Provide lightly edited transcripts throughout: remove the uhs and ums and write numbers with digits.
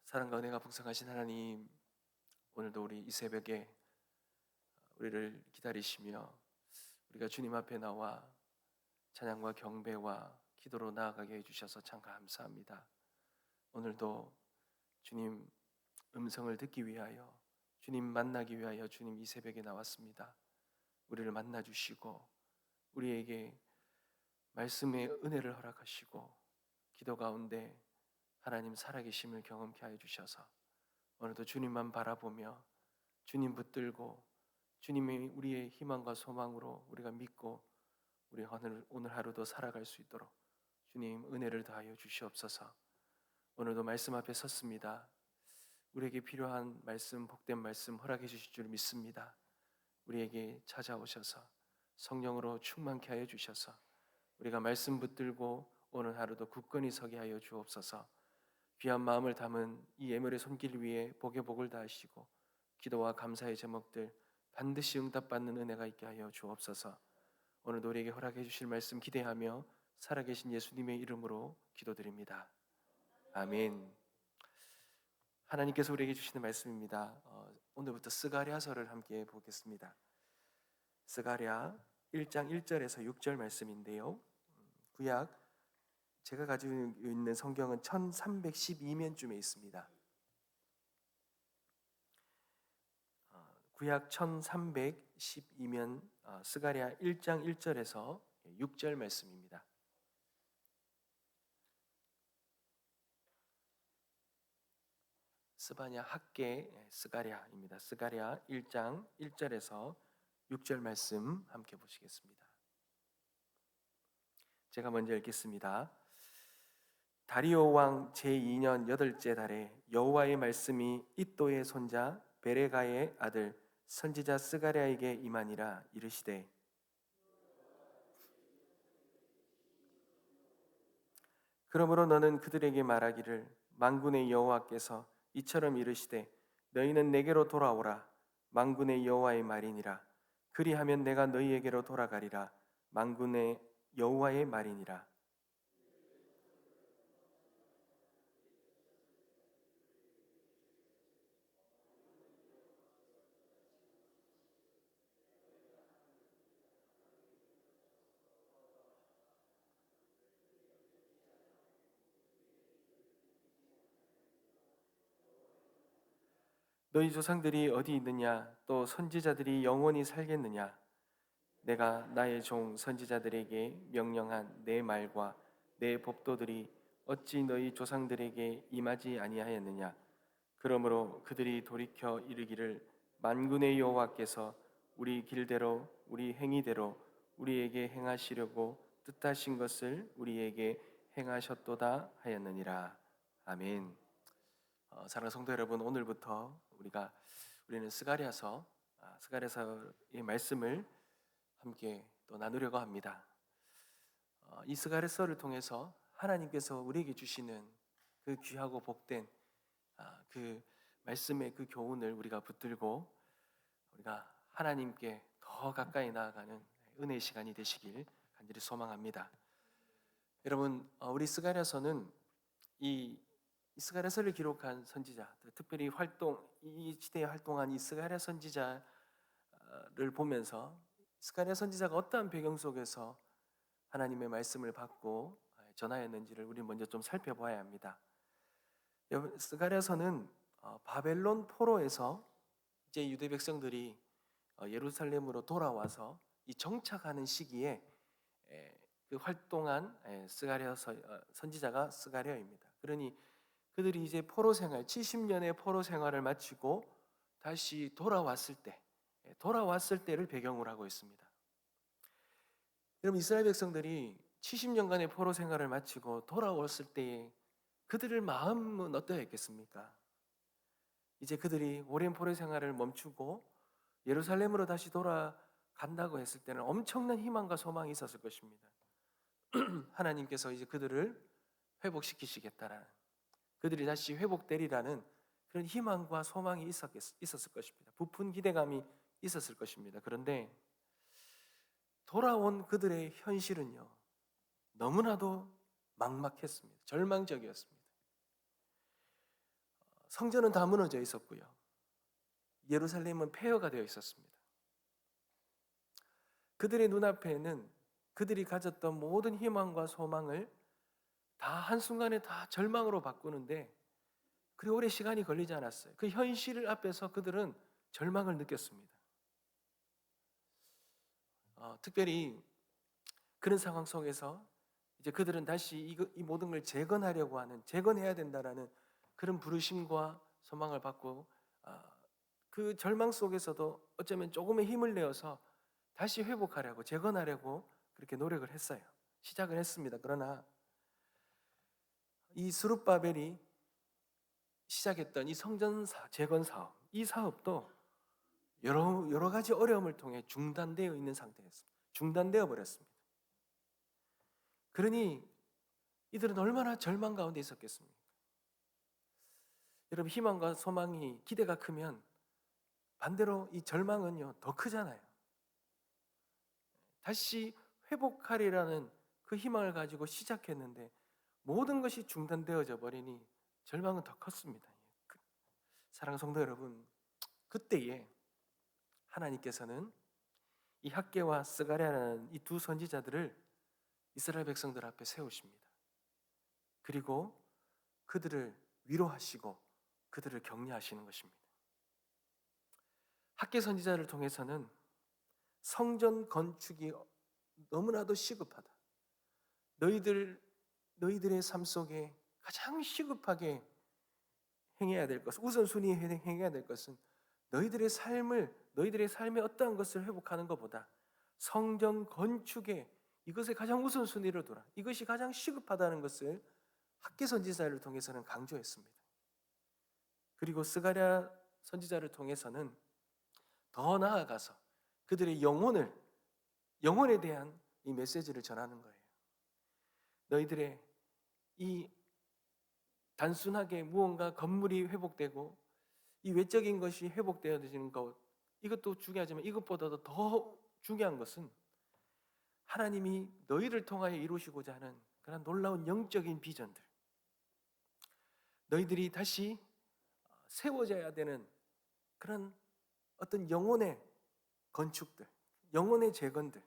사랑과 은혜가 풍성하신 하나님, 오늘도 우리 이 새벽에 우리를 기다리시며 우리가 주님 앞에 나와 찬양과 경배와 기도로 나아가게 해주셔서 참 감사합니다. 오늘도 주님 음성을 듣기 위하여, 주님 만나기 위하여 주님 이 새벽에 나왔습니다. 우리를 만나주시고 우리에게 말씀의 은혜를 허락하시고 기도 가운데 하나님 살아계심을 경험케 하여 주셔서 오늘도 주님만 바라보며 주님 붙들고 주님이 우리의 희망과 소망으로 우리가 믿고 우리 오늘 하루도 살아갈 수 있도록 주님 은혜를 다하여 주시옵소서. 오늘도 말씀 앞에 섰습니다. 우리에게 필요한 말씀, 복된 말씀 허락해 주실 줄 믿습니다. 우리에게 찾아오셔서 성령으로 충만케 하여 주셔서 우리가 말씀 붙들고 오늘 하루도 굳건히 서게 하여 주옵소서. 귀한 마음을 담은 이 예물의 손길 위에 복의 복을 다하시고 기도와 감사의 제목들 반드시 응답받는 은혜가 있게 하여 주옵소서. 오늘도 우리에게 허락해 주실 말씀 기대하며 살아계신 예수님의 이름으로 기도드립니다. 아멘. 하나님께서 우리에게 주시는 말씀입니다. 오늘부터 스가랴서를 함께 보겠습니다. 스가랴 1장 1절에서 6절 말씀인데요. 구약 제가 가지고 있는 성경은 1312면쯤에 있습니다. 구약 1312면 스가랴 1장 1절에서 6절 말씀입니다. 스바냐 학계 스가랴입니다. 스가랴 1장 1절에서 6절 말씀 함께 보시겠습니다. 제가 먼저 읽겠습니다. 다리오 왕 제2년 8째 달에 여호와의 말씀이 iddo의 손자 베레가의 아들 선지자 스가랴에게 임하니라. 이르시되 그러므로 너는 그들에게 말하기를 만군의 여호와께서 이처럼 이르시되 너희는 내게로 돌아오라. 만군의 여호와의 말이니라. 그리하면 내가 너희에게로 돌아가리라. 만군의 여호와의 말이니라. 너희 조상들이 어디 있느냐? 또 선지자들이 영원히 살겠느냐? 내가 나의 종 선지자들에게 명령한 내 말과 내 법도들이 어찌 너희 조상들에게 임하지 아니하였느냐? 그러므로 그들이 돌이켜 이르기를 만군의 여호와께서 우리 길대로 우리 행위대로 우리에게 행하시려고 뜻하신 것을 우리에게 행하셨도다 하였느니라. 아멘. 사랑하는 성도 여러분, 오늘부터 우리는 스가랴서의 말씀을 함께 또 나누려고 합니다. 이 스가랴서를 통해서 하나님께서 우리에게 주시는 그 귀하고 복된 그 말씀의 그 교훈을 우리가 붙들고 우리가 하나님께 더 가까이 나아가는 은혜의 시간이 되시길 간절히 소망합니다. 여러분, 우리 스가랴서는 이 스가랴서를 기록한 선지자, 특별히 이 시대에 활동한 이 스가랴 선지자를 보면서 스가랴 선지자가 어떠한 배경 속에서 하나님의 말씀을 받고 전하였는지를 우리 먼저 좀 살펴봐야 합니다. 스가랴서는 바벨론 포로에서 이제 유대 백성들이 예루살렘으로 돌아와서 이 정착하는 시기에 그 활동한 스가랴 선지자가 스가랴입니다. 그러니 그들이 이제 포로 생활 70년의 포로 생활을 마치고 다시 돌아왔을 때를 배경으로 하고 있습니다. 여러분, 이스라엘 백성들이 70년간의 포로 생활을 마치고 돌아왔을 때에 그들의 마음은 어떠했겠습니까? 이제 그들이 오랜 포로 생활을 멈추고 예루살렘으로 다시 돌아간다고 했을 때는 엄청난 희망과 소망이 있었을 것입니다. 하나님께서 이제 그들을 회복시키시겠다라는, 그들이 다시 회복되리라는 그런 희망과 소망이 있었을 것입니다. 부푼 기대감이 있었을 것입니다. 그런데 돌아온 그들의 현실은요, 너무나도 막막했습니다. 절망적이었습니다. 성전은 다 무너져 있었고요. 예루살렘은 폐허가 되어 있었습니다. 그들의 눈앞에는 그들이 가졌던 모든 희망과 소망을 다 한순간에 다 절망으로 바꾸는데 그리 오래 시간이 걸리지 않았어요. 그 현실 앞에서 그들은 절망을 느꼈습니다. 특별히 그런 상황 속에서 이제 그들은 다시 이 모든 걸 재건하려고 하는, 재건해야 된다라는 그런 부르심과 소망을 받고 그 절망 속에서도 어쩌면 조금의 힘을 내어서 다시 회복하려고, 재건하려고 그렇게 노력을 했어요. 시작을 했습니다. 그러나 이 스룹바벨이 시작했던 이 성전 재건 사업, 이 사업도 여러 가지 어려움을 통해 중단되어 있는 상태였습니다. 중단되어 버렸습니다. 그러니 이들은 얼마나 절망 가운데 있었겠습니까? 여러분, 희망과 소망이, 기대가 크면 반대로 이 절망은요 더 크잖아요. 다시 회복하리라는 그 희망을 가지고 시작했는데 모든 것이 중단되어져 버리니 절망은 더 컸습니다. 사랑하는 성도 여러분, 그때에 하나님께서는 이 학개와 스가랴라는 이 두 선지자들을 이스라엘 백성들 앞에 세우십니다. 그리고 그들을 위로하시고 그들을 격려하시는 것입니다. 학개 선지자를 통해서는 성전 건축이 너무나도 시급하다. 너희들의 삶 속에 가장 시급하게 행해야 될 것은, 우선순위에 행해야 될 것은 너희들의 삶의 어떠한 것을 회복하는 것보다 성전 건축에 이것에 가장 우선순위를 둬라. 이것이 가장 시급하다는 것을 학개 선지자를 통해서는 강조했습니다. 그리고 스가랴 선지자를 통해서는 더 나아가서 그들의 영혼에 대한 이 메시지를 전하는 거예요. 너희들의 이 단순하게 무언가 건물이 회복되고 이 외적인 것이 회복되어지는 것, 이것도 중요하지만 이것보다도 더 중요한 것은 하나님이 너희를 통하여 이루시고자 하는 그런 놀라운 영적인 비전들, 너희들이 다시 세워져야 되는 그런 어떤 영혼의 건축들, 영혼의 재건들,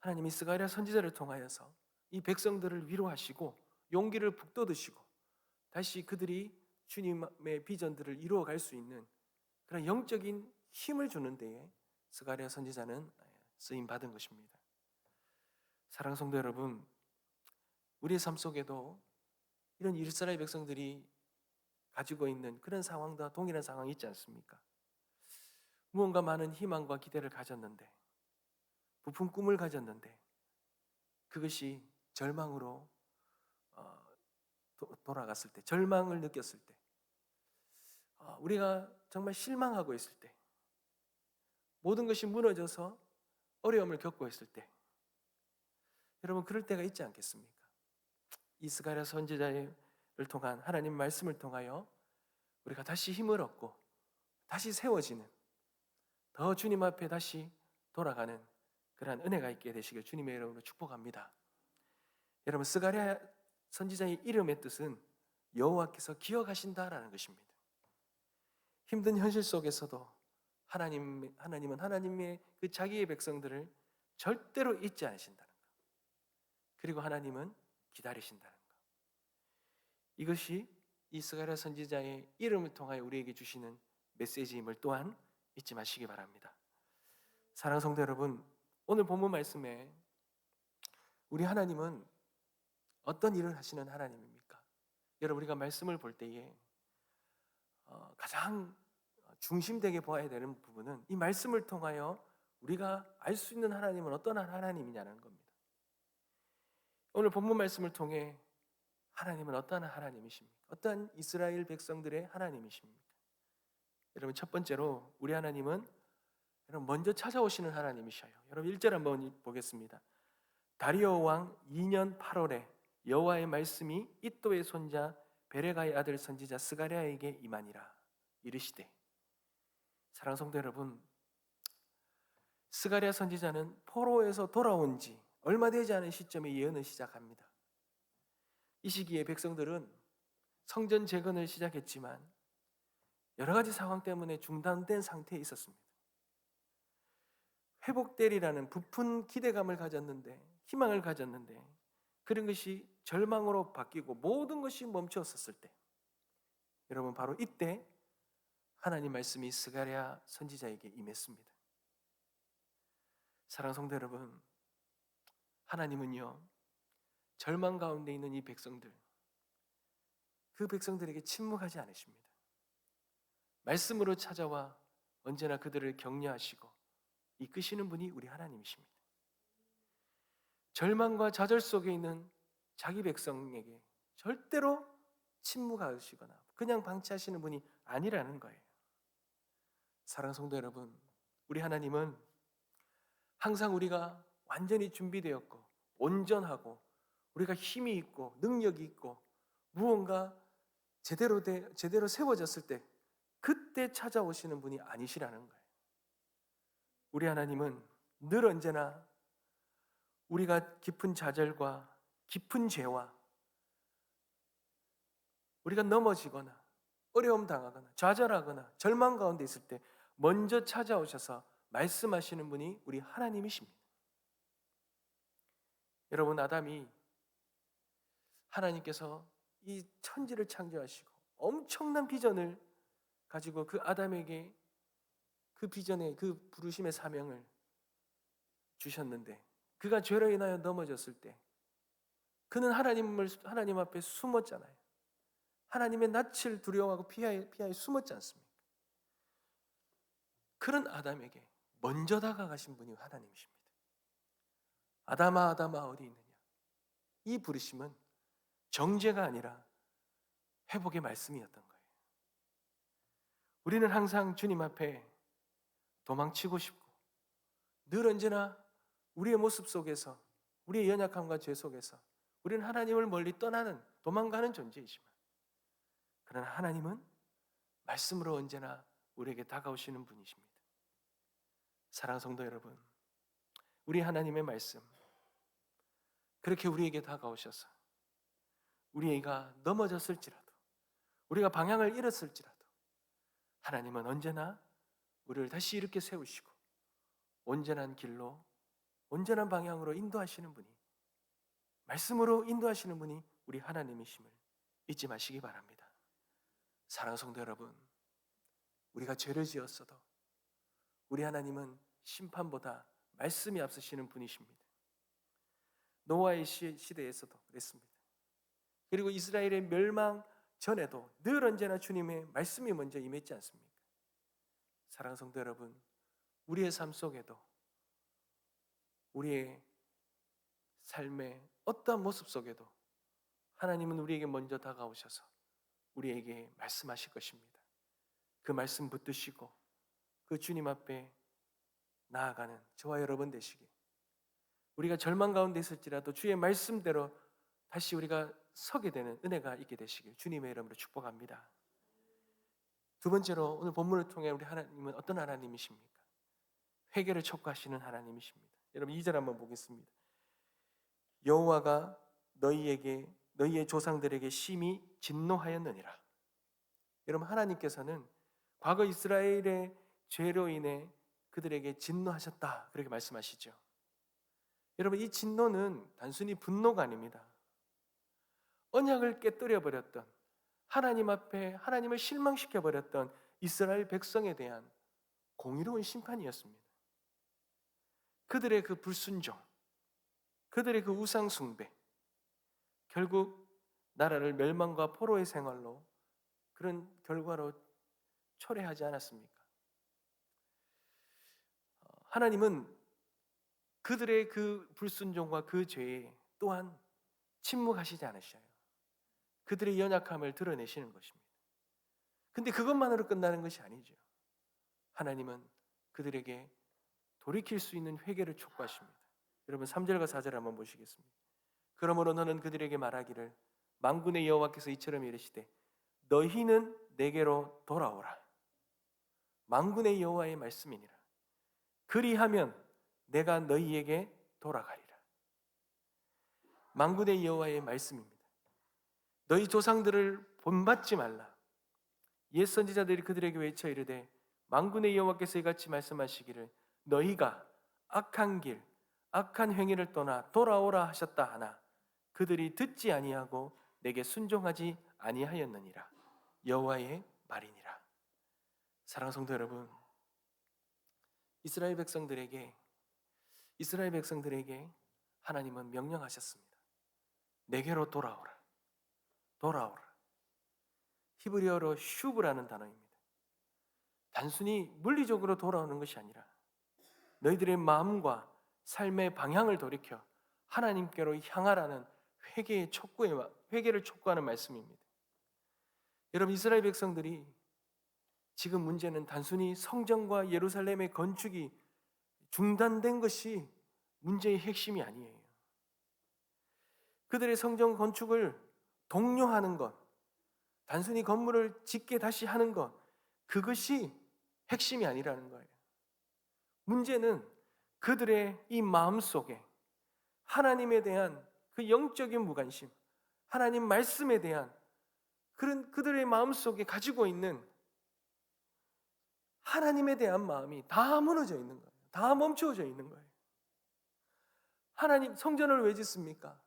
하나님이 스가랴 선지자를 통하여서 이 백성들을 위로하시고 용기를 북돋으시고 다시 그들이 주님의 비전들을 이루어갈 수 있는 그런 영적인 힘을 주는 데에 스가랴 선지자는 쓰임 받은 것입니다. 사랑하는 성도 여러분, 우리의 삶 속에도 이런 이스라엘 백성들이 가지고 있는 그런 상황과 동일한 상황이 있지 않습니까? 무언가 많은 희망과 기대를 가졌는데, 부푼 꿈을 가졌는데 그것이 절망으로 돌아갔을 때, 절망을 느꼈을 때, 우리가 정말 실망하고 있을 때, 모든 것이 무너져서 어려움을 겪고 있을 때, 여러분 그럴 때가 있지 않겠습니까? 이 스가랴 선지자를 통한 하나님 말씀을 통하여 우리가 다시 힘을 얻고 다시 세워지는, 더 주님 앞에 다시 돌아가는 그러한 은혜가 있게 되시길 주님의 이름으로 축복합니다. 여러분, 스가랴 선지자의 이름의 뜻은 여호와께서 기억하신다라는 것입니다. 힘든 현실 속에서도 하나님은 하나님의 그 자기의 백성들을 절대로 잊지 않으신다는 것, 그리고 하나님은 기다리신다는 것, 이것이 이 스가랴 선지자의 이름을 통하여 우리에게 주시는 메시지임을 또한 잊지 마시기 바랍니다. 사랑하는 성도 여러분, 오늘 본문 말씀에 우리 하나님은 어떤 일을 하시는 하나님입니까? 여러분, 우리가 말씀을 볼 때에 가장 중심되게 보아야 되는 부분은 이 말씀을 통하여 우리가 알 수 있는 하나님은 어떤 하나님이냐는 겁니다. 오늘 본문 말씀을 통해 하나님은 어떤 하나님이십니까? 어떤 이스라엘 백성들의 하나님이십니까? 여러분, 첫 번째로 우리 하나님은 여러분 먼저 찾아오시는 하나님이셔요. 여러분 1절 한번 보겠습니다. 다리오 왕 2년 8월에 여호와의 말씀이 이도의 손자 베레가의 아들 선지자 스가랴에게 임하니라. 이르시되, 사랑하는 성도 여러분, 스가랴 선지자는 포로에서 돌아온 지 얼마 되지 않은 시점에 예언을 시작합니다. 이 시기에 백성들은 성전 재건을 시작했지만 여러 가지 상황 때문에 중단된 상태에 있었습니다. 회복되리라는 부푼 기대감을 가졌는데, 희망을 가졌는데 그런 것이 절망으로 바뀌고 모든 것이 멈추었을 때, 여러분 바로 이때 하나님 말씀이 스가랴 선지자에게 임했습니다. 사랑하는 성도 여러분, 하나님은요 절망 가운데 있는 이 백성들, 그 백성들에게 침묵하지 않으십니다. 말씀으로 찾아와 언제나 그들을 격려하시고 이끄시는 분이 우리 하나님이십니다. 절망과 좌절 속에 있는 자기 백성에게 절대로 침묵하시거나 그냥 방치하시는 분이 아니라는 거예요. 사랑하는 성도 여러분, 우리 하나님은 항상 우리가 완전히 준비되었고 온전하고 우리가 힘이 있고 능력이 있고 무언가 제대로 세워졌을 때 그때 찾아오시는 분이 아니시라는 거예요. 우리 하나님은 늘 언제나 우리가 깊은 좌절과 깊은 죄와 우리가 넘어지거나 어려움 당하거나 좌절하거나 절망 가운데 있을 때 먼저 찾아오셔서 말씀하시는 분이 우리 하나님이십니다. 여러분, 아담이 하나님께서 이 천지를 창조하시고 엄청난 비전을 가지고 그 아담에게 그 비전의 그 부르심의 사명을 주셨는데, 그가 죄로 인하여 넘어졌을 때 그는 하나님 앞에 숨었잖아요. 하나님의 낯을 두려워하고 피하여 숨었지 않습니까? 그런 아담에게 먼저 다가가신 분이 하나님이십니다. 아담아 아담아 어디 있느냐? 이 부르심은 정죄가 아니라 회복의 말씀이었던 거예요. 우리는 항상 주님 앞에 도망치고 싶고 늘 언제나 우리의 모습 속에서, 우리의 연약함과 죄 속에서 우리는 하나님을 멀리 떠나는, 도망가는 존재이지만, 그러나 하나님은 말씀으로 언제나 우리에게 다가오시는 분이십니다. 사랑하는 성도 여러분, 우리 하나님의 말씀, 그렇게 우리에게 다가오셔서 우리가 넘어졌을지라도, 우리가 방향을 잃었을지라도 하나님은 언제나 우리를 다시 이렇게 세우시고 온전한 길로, 온전한 방향으로 인도하시는 분이, 말씀으로 인도하시는 분이 우리 하나님이심을 잊지 마시기 바랍니다. 사랑하는 성도 여러분, 우리가 죄를 지었어도 우리 하나님은 심판보다 말씀이 앞서시는 분이십니다. 노아의 시대에서도 그랬습니다. 그리고 이스라엘의 멸망 전에도 늘 언제나 주님의 말씀이 먼저 임했지 않습니까? 사랑하는 성도 여러분, 우리의 삶 속에도, 우리의 삶의 어떠한 모습 속에도 하나님은 우리에게 먼저 다가오셔서 우리에게 말씀하실 것입니다. 그 말씀 붙드시고 그 주님 앞에 나아가는 저와 여러분 되시길, 우리가 절망 가운데 있을지라도 주의 말씀대로 다시 우리가 서게 되는 은혜가 있게 되시길 주님의 이름으로 축복합니다. 두 번째로, 오늘 본문을 통해 우리 하나님은 어떤 하나님이십니까? 회개를 촉구하시는 하나님이십니다. 여러분 2절 한번 보겠습니다. 여호와가 너희의 조상들에게 심히 진노하였느니라. 여러분, 하나님께서는 과거 이스라엘의 죄로 인해 그들에게 진노하셨다, 그렇게 말씀하시죠. 여러분, 이 진노는 단순히 분노가 아닙니다. 언약을 깨뜨려 버렸던, 하나님 앞에 하나님을 실망시켜 버렸던 이스라엘 백성에 대한 공의로운 심판이었습니다. 그들의 그 불순종, 그들의 그 우상 숭배, 결국 나라를 멸망과 포로의 생활로, 그런 결과로 초래하지 않았습니까? 하나님은 그들의 그 불순종과 그 죄에 또한 침묵하시지 않으셔요. 그들의 연약함을 드러내시는 것입니다. 근데 그것만으로 끝나는 것이 아니죠. 하나님은 그들에게 돌이킬 수 있는 회개를 촉구하십니다. 여러분 3절과 4절 한번 보시겠습니다. 그러므로 너는 그들에게 말하기를, 만군의 여호와께서 이처럼 이르시되 너희는 내게로 돌아오라. 만군의 여호와의 말씀이니라. 그리하면 내가 너희에게 돌아가리라. 만군의 여호와의 말씀입니다. 너희 조상들을 본받지 말라. 옛 선지자들이 그들에게 외쳐 이르되 만군의 여호와께서 이같이 말씀하시기를 너희가 악한 길 악한 행위를 떠나 돌아오라 하셨다 하나 그들이 듣지 아니하고 내게 순종하지 아니하였느니라. 여호와의 말이니라. 사랑하는 성도 여러분, 이스라엘 백성들에게 하나님은 명령하셨습니다. 내게로 돌아오라. 돌아오라. 히브리어로 슈브라는 단어입니다. 단순히 물리적으로 돌아오는 것이 아니라 너희들의 마음과 삶의 방향을 돌이켜 하나님께로 향하라는 회개를 촉구하는 말씀입니다. 여러분, 이스라엘 백성들이 지금 문제는 단순히 성전과 예루살렘의 건축이 중단된 것이 문제의 핵심이 아니에요. 그들의 성전 건축을 독려하는 것, 단순히 건물을 짓게 다시 하는 것, 그것이 핵심이 아니라는 거예요. 문제는 그들의 이 마음 속에 하나님에 대한 그 영적인 무관심, 하나님 말씀에 대한 그런 그들의 마음 속에 가지고 있는 하나님에 대한 마음이 다 무너져 있는 거예요. 다 멈추어져 있는 거예요. 하나님, 성전을 왜 짓습니까?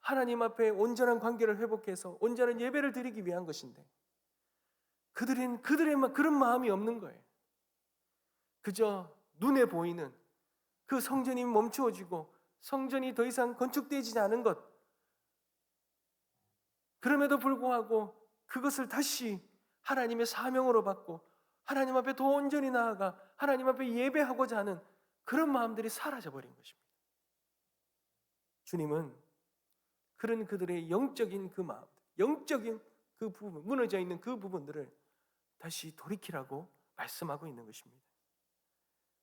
하나님 앞에 온전한 관계를 회복해서 온전한 예배를 드리기 위한 것인데 그들의 그런 마음이 없는 거예요. 그저 눈에 보이는 그 성전이 멈추어지고 성전이 더 이상 건축되지 않은 것, 그럼에도 불구하고 그것을 다시 하나님의 사명으로 받고 하나님 앞에 더 온전히 나아가 하나님 앞에 예배하고자 하는 그런 마음들이 사라져버린 것입니다. 주님은 그런 그들의 영적인 그 마음, 영적인 그 부분, 무너져 있는 그 부분들을 다시 돌이키라고 말씀하고 있는 것입니다.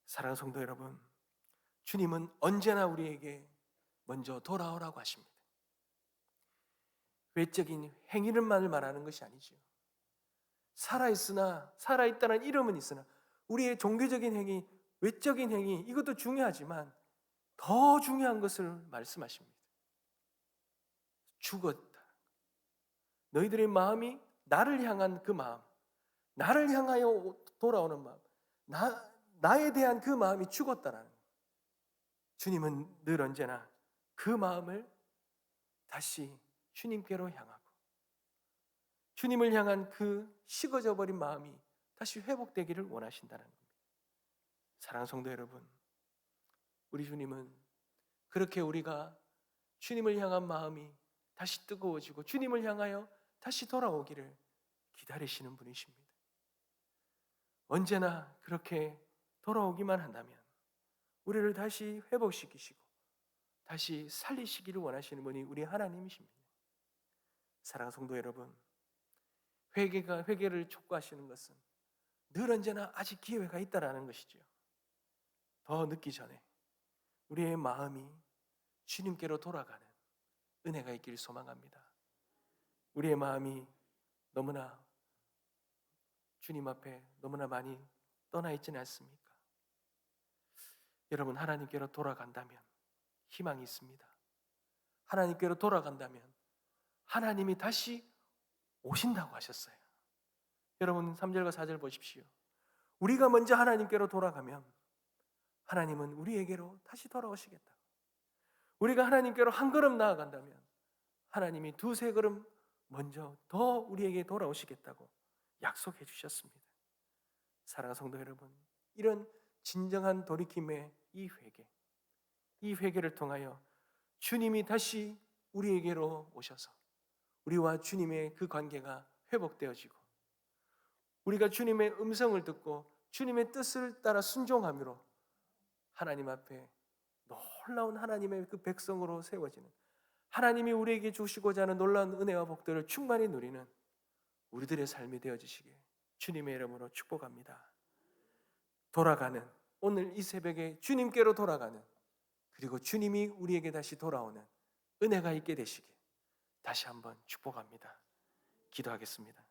사랑하는 성도 여러분, 주님은 언제나 우리에게 먼저 돌아오라고 하십니다. 외적인 행위를만 말하는 것이 아니죠. 살아있다는 이름은 있으나 우리의 종교적인 행위, 외적인 행위, 이것도 중요하지만 더 중요한 것을 말씀하십니다. 죽었다. 너희들의 마음이 나를 향한 그 마음, 나를 향하여 돌아오는 마음, 나에 대한 그 마음이 죽었다라는 거예요. 주님은 늘 언제나 그 마음을 다시 주님께로 향하고 주님을 향한 그 식어져 버린 마음이 다시 회복되기를 원하신다는 겁니다. 사랑하는 성도 여러분, 우리 주님은 그렇게 우리가 주님을 향한 마음이 다시 뜨거워지고 주님을 향하여 다시 돌아오기를 기다리시는 분이십니다. 언제나 그렇게 돌아오기만 한다면 우리를 다시 회복시키시고 다시 살리시기를 원하시는 분이 우리 하나님이십니다. 사랑하는 성도 여러분, 회개를 촉구하시는 것은 늘 언제나 아직 기회가 있다라는 것이죠. 더 늦기 전에 우리의 마음이 주님께로 돌아가는 은혜가 있기를 소망합니다. 우리의 마음이 너무나 주님 앞에 너무나 많이 떠나 있지는 않습니까? 여러분, 하나님께로 돌아간다면 희망이 있습니다. 하나님께로 돌아간다면 하나님이 다시 오신다고 하셨어요. 여러분 3절과 4절 보십시오. 우리가 먼저 하나님께로 돌아가면 하나님은 우리에게로 다시 돌아오시겠다. 우리가 하나님께로 한 걸음 나아간다면 하나님이 두세 걸음 먼저 더 우리에게 돌아오시겠다고 약속해 주셨습니다. 사랑하는 성도 여러분, 이런 진정한 돌이킴의 이 회개를 통하여 주님이 다시 우리에게로 오셔서 우리와 주님의 그 관계가 회복되어지고 우리가 주님의 음성을 듣고 주님의 뜻을 따라 순종함으로 하나님 앞에 놀라운 하나님의 그 백성으로 세워지는, 하나님이 우리에게 주시고자 하는 놀라운 은혜와 복들을 충만히 누리는 우리들의 삶이 되어지시길 주님의 이름으로 축복합니다. 돌아가는, 오늘 이 새벽에 주님께로 돌아가는, 그리고 주님이 우리에게 다시 돌아오는 은혜가 있게 되시길 다시 한번 축복합니다. 기도하겠습니다.